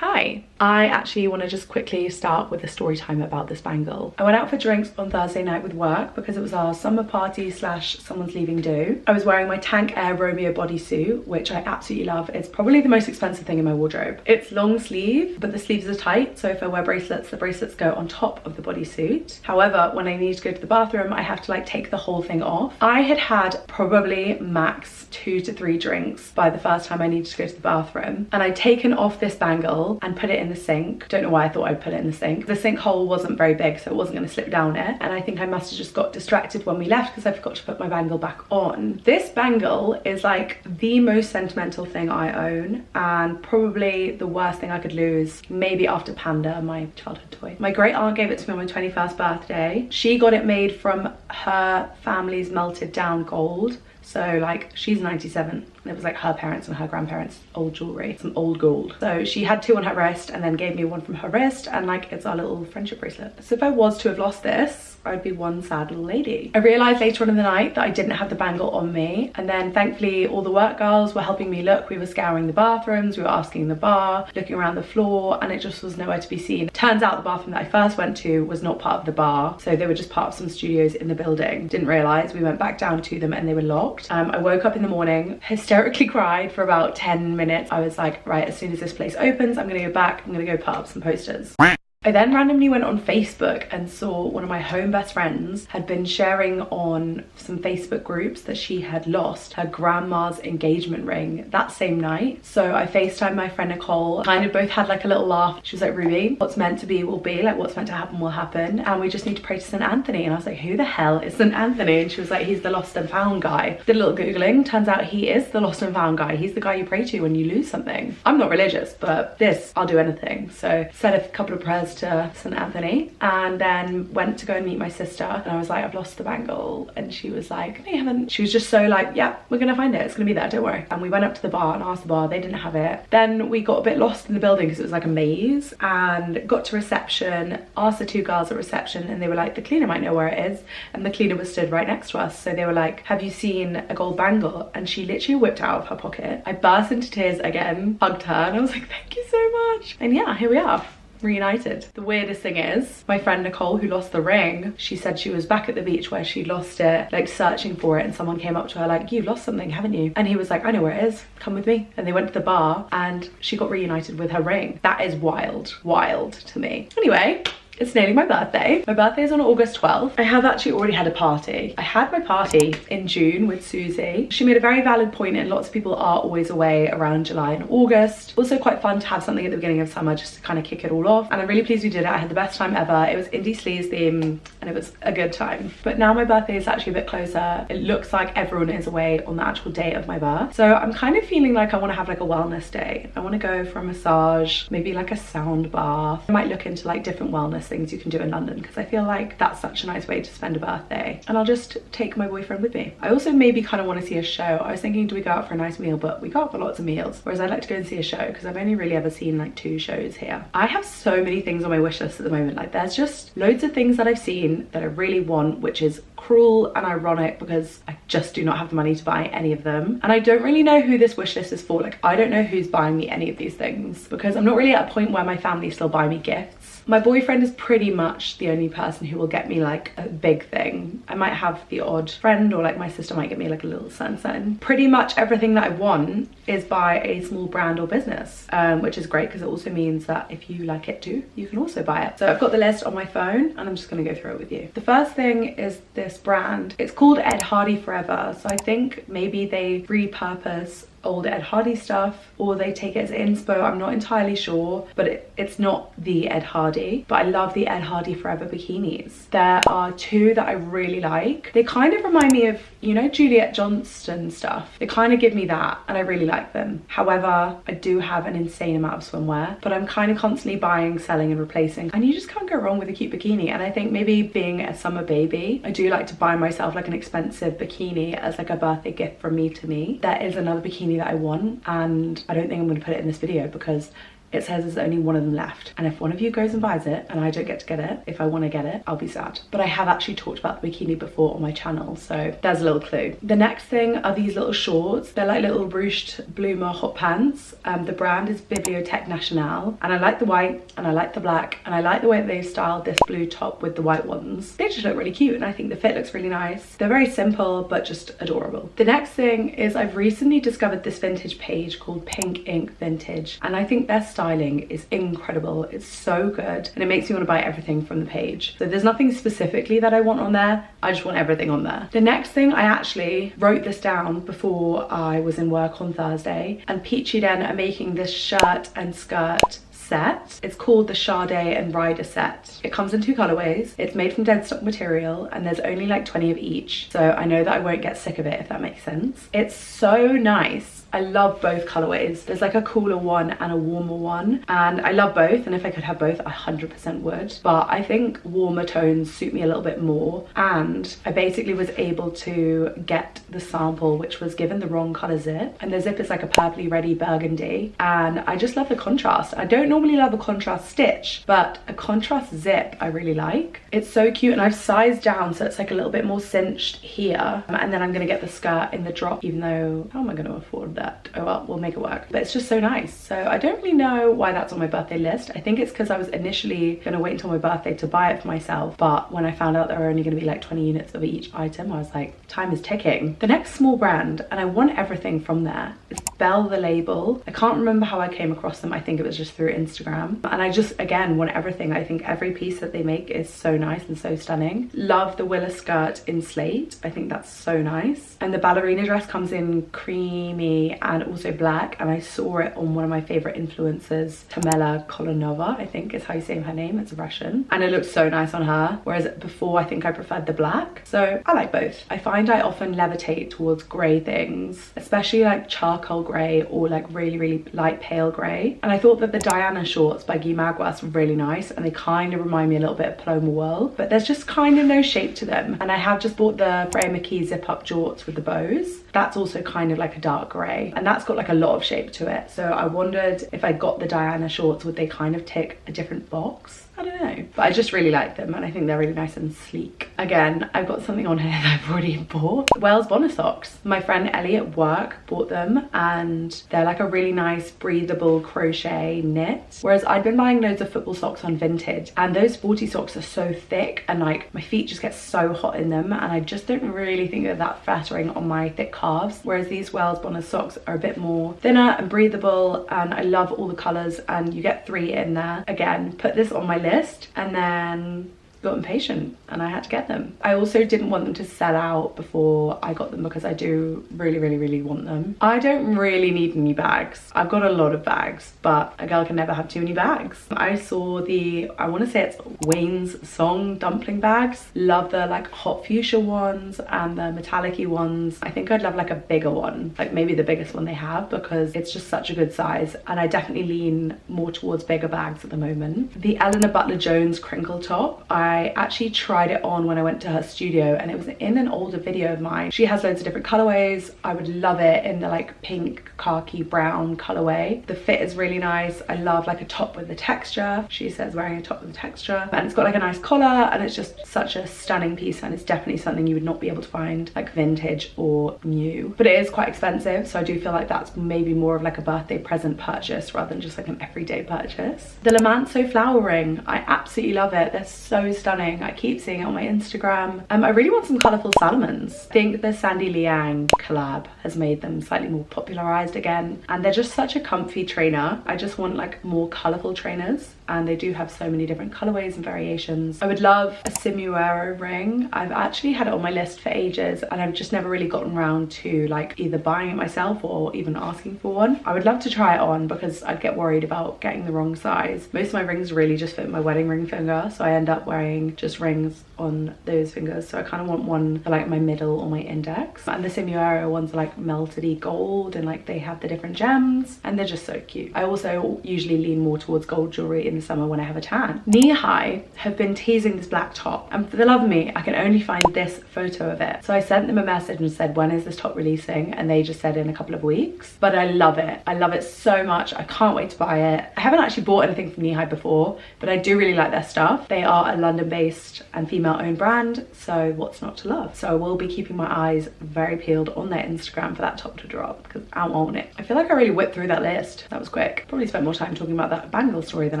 Hi, I actually want to just quickly start with a story time about this bangle. I went out for drinks on Thursday night with work because it was our summer party slash someone's leaving do. I was wearing my Tank Air Romeo bodysuit, which I absolutely love. It's probably the most expensive thing in my wardrobe. It's long sleeve, but the sleeves are tight, so if I wear bracelets, the bracelets go on top of the bodysuit. However, when I need to go to the bathroom, I have to like take the whole thing off. I had had probably max 2 to 3 drinks by the first time I needed to go to the bathroom, and I'd taken off this bangle and put it in the sink. Don't know why I thought I'd put it in the sink. The sink hole wasn't very big, so it wasn't going to slip down it, and I think I must have just got distracted when we left because I forgot to put my bangle back on. This bangle is like the most sentimental thing I own, and probably the worst thing I could lose, maybe after Panda, my childhood toy. My great aunt gave it to me on my 21st birthday. She got it made from her family's melted down gold. So like, she's 97, and it was like her parents and her grandparents' old jewelry, some old gold. So she had 2 on her wrist and then gave me 1 from her wrist, and like, it's our little friendship bracelet. So if I was to have lost this, I'd be one sad little lady. I realized later on in the night that I didn't have the bangle on me, and then thankfully all the work girls were helping me look. We were scouring the bathrooms, we were asking the bar, looking around the floor, and it just was nowhere to be seen. Turns out the bathroom that I first went to was not part of the bar, so they were just part of some studios in the building. Didn't realize. We went back down to them and they were locked. I woke up in the morning, hysterically cried for about 10 minutes. I was like, right, as soon as this place opens, I'm gonna go back, I'm gonna go put up some posters. I then randomly went on Facebook and saw one of my home best friends had been sharing on some Facebook groups that she had lost her grandma's engagement ring that same night. So I FaceTimed my friend Nicole, kind of both had like a little laugh. She was like, Ruby, what's meant to be will be, like what's meant to happen will happen, and we just need to pray to St. Anthony. And I was like, who the hell is St. Anthony? And she was like, he's the lost and found guy. Did a little Googling, turns out he is the lost and found guy. He's the guy you pray to when you lose something. I'm not religious, but this, I'll do anything. So said a couple of prayers to St. Anthony and then went to go and meet my sister, and I was like, I've lost the bangle, and she was like, no you haven't. She was just so like, yeah, we're gonna find it, it's gonna be there, don't worry. And we went up to the bar and asked the bar, they didn't have it. Then we got a bit lost in the building because it was like a maze, and got to reception, asked the 2 girls at reception, and they were like, the cleaner might know where it is, and the cleaner was stood right next to us. So they were like, have you seen a gold bangle? And she literally whipped out of her pocket. I burst into tears again, hugged her, and I was like, thank you so much. And yeah, here we are, reunited. The weirdest thing is, my friend Nicole, who lost the ring, she said she was back at the beach where she lost it, like searching for it, and someone came up to her like, you've lost something, haven't you? And he was like, I know where it is, come with me. And they went to the bar and she got reunited with her ring. That is wild, wild to me. Anyway, it's nearly my birthday. My birthday is on August 12th. I have actually already had a party. I had my party in June with Susie. She made a very valid point, and lots of people are always away around July and August. Also quite fun to have something at the beginning of summer just to kind of kick it all off. And I'm really pleased we did it. I had the best time ever. It was indie sleaze theme and it was a good time. But now my birthday is actually a bit closer. It looks like everyone is away on the actual day of my birth. So I'm kind of feeling like I want to have like a wellness day. I want to go for a massage, maybe like a sound bath. I might look into like different wellness things you can do in London, because I feel like that's such a nice way to spend a birthday. And I'll just take my boyfriend with me. I also maybe kind of want to see a show. I was thinking, do we go out for a nice meal? But we go out for lots of meals, whereas I'd like to go and see a show because I've only really ever seen like 2 shows here. I have so many things on my wish list at the moment. Like, there's just loads of things that I've seen that I really want, which is cruel and ironic because I just do not have the money to buy any of them. And I don't really know who this wish list is for. Like, I don't know who's buying me any of these things because I'm not really at a point where my family still buy me gifts. My boyfriend is pretty much the only person who will get me like a big thing. I might have the odd friend, or like my sister might get me like a little something. Pretty much everything that I want is by a small brand or business, which is great because it also means that if you like it too, you can also buy it. So I've got the list on my phone and I'm just gonna go through it with you. The first thing is this brand. It's called Ed Hardy Forever. So I think maybe they repurpose old Ed Hardy stuff, or they take it as inspo. I'm not entirely sure, but it's not the Ed Hardy, but I love the Ed Hardy Forever bikinis. There are 2 that I really like. They kind of remind me of, you know, Juliet Johnston stuff. They kind of give me that, and I really like them. However, I do have an insane amount of swimwear, but I'm kind of constantly buying, selling and replacing, and you just can't go wrong with a cute bikini. And I think maybe being a summer baby, I do like to buy myself like an expensive bikini as like a birthday gift from me to me. There is another bikini that I want, and I don't think I'm going to put it in this video because it says there's only one of them left. And if one of you goes and buys it and I don't get to get it, if I want to get it, I'll be sad. But I have actually talked about the bikini before on my channel, so there's a little clue. The next thing are these little shorts. They're like little ruched bloomer hot pants. The brand is Bibliothèque Nationale, and I like the white and I like the black, and I like the way that they've styled this blue top with the white ones. They just look really cute, and I think the fit looks really nice. They're very simple but just adorable. The next thing is I've recently discovered this vintage page called Pink Ink Vintage, and I think their styling is incredible. It's so good, and it makes me want to buy everything from the page. So there's nothing specifically that I want on there, I just want everything on there. The next thing, I actually wrote this down before I was in work on Thursday, and Peachy Den are making this shirt and skirt set. It's called the Sade and Rider set. It comes in 2 colorways. It's made from dead stock material, and there's only like 20 of each, so I know that I won't get sick of it, if that makes sense. It's so nice. I love both colorways. There's like a cooler one and a warmer one, and I love both, and if I could have both, I 100% would. But I think warmer tones suit me a little bit more, and I basically was able to get the sample, which was given the wrong color zip, and the zip is like a purpley reddy burgundy, and I just love the contrast. I don't normally love a contrast stitch, but a contrast zip I really like. It's so cute, and I've sized down so it's like a little bit more cinched here, and then I'm gonna get the skirt in the drop, even though how am I gonna afford that? Oh well, we'll make it work. But it's just so nice. So I don't really know why that's on my birthday list. I think it's because I was initially gonna wait until my birthday to buy it for myself, but when I found out there were only gonna be like 20 units of each item, I was like, time is ticking. The next small brand, and I want everything from there, is Belle the Label. I can't remember how I came across them. I think it was just through Instagram, and I just again want everything. I think every piece that they make is so nice and so stunning. Love the Willa skirt in slate. I think that's so nice, and the ballerina dress comes in creamy and also black, and I saw it on one of my favorite influencers, Tamela Kolonova, I think is how you say her name. It's Russian, and it looks so nice on her, whereas before I think I preferred the black. So I like both. I find I often levitate towards grey things, especially like charcoal grey or like really light pale grey, and I thought that the Diana shorts by Guy Maguas were really nice, and they kind of remind me a little bit of Paloma World, but there's just kind of no shape to them. And I have just bought the Freya McKee zip up jorts with the bows. That's also kind of like a dark grey, and that's got like a lot of shape to it. So I wondered if I got the Diana shorts, would they kind of tick a different box? I don't know, but I just really like them, and I think they're really nice and sleek. Again, I've got something on here that I've already bought. Wales Bonner socks. My friend Ellie at work bought them, and they're like a really nice breathable crochet knit, whereas I'd been buying loads of football socks on Vinted, and those sporty socks are so thick, and like my feet just get so hot in them, and I just don't really think they're that flattering on my thick calves, whereas these Wales Bonner socks are a bit more thinner and breathable, and I love all the colors, and you get 3 in there. Again, put this on my list, and then got impatient and I had to get them. I also didn't want them to sell out before I got them, because I do really want them. I don't really need any bags. I've got a lot of bags, but a girl can never have too many bags. I saw the, I want to say it's Wayne's Song dumpling bags. Love the like hot fuchsia ones and the metallic-y ones. I think I'd love like a bigger one, like maybe the biggest one they have, because it's just such a good size, and I definitely lean more towards bigger bags at the moment. The Eleanor Butler-Jones crinkle top, I actually tried it on when I went to her studio, and it was in an older video of mine. She has loads of different colorways. I would love it in the like pink, khaki, brown colorway. The fit is really nice. I love like a top with the texture. She says wearing a top with texture, and it's got like a nice collar, and it's just such a stunning piece, and it's definitely something you would not be able to find like vintage or new, but it is quite expensive, so I do feel like that's maybe more of like a birthday present purchase rather than just like an everyday purchase. The Le Manceau flower ring, I absolutely love it. They're so stunning. I keep seeing it on my Instagram. I really want some colourful Salomons. I think the Sandy Liang collab has made them slightly more popularized again, and they're just such a comfy trainer. I just want like more colourful trainers, and they do have so many different colorways and variations. I would love a Simuero ring. I've actually had it on my list for ages, and I've just never really gotten around to like either buying it myself or even asking for one. I would love to try it on, because I'd get worried about getting the wrong size. Most of my rings really just fit my wedding ring finger, so I end up wearing wearing just rings on those fingers, so I kind of want one for like my middle or my index. And the Simuera ones are like melted-y gold, and like they have the different gems and they're just so cute. I also usually lean more towards gold jewelry in the summer when I have a tan. Knee High have been teasing this black top, and for the love of me I can only find this photo of it. So I sent them a message and said, when is this top releasing? And they just said in a couple of weeks. But I love it. I love it so much. I can't wait to buy it. I haven't actually bought anything from Knee High before, but I do really like their stuff. They are a London-based and female-owned brand, so what's not to love? So I will be keeping my eyes very peeled on their Instagram for that top to drop, because I want it. I feel like I really whipped through that list. That was quick. Probably spent more time talking about that bangle story than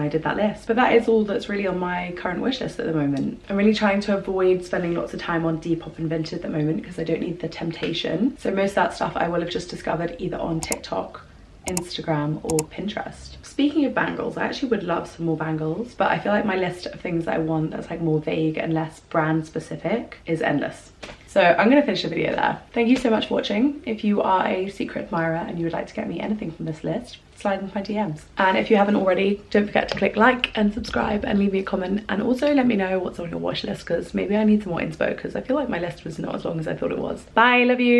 I did that list. But that is all that's really on my current wish list at the moment. I'm really trying to avoid spending lots of time on Depop and Vinted at the moment because I don't need the temptation. So most of that stuff I will have just discovered either on TikTok, Instagram or Pinterest. Speaking of bangles, I actually would love some more bangles, but I feel like my list of things that I want that's like more vague and less brand specific is endless. So I'm gonna finish the video there. Thank you so much for watching. If you are a secret admirer and you would like to get me anything from this list, slide into my DMs. And if you haven't already, don't forget to click like and subscribe and leave me a comment, and also let me know what's on your watch list, because maybe I need some more inspo, because I feel like my list was not as long as I thought it was. Bye, love you.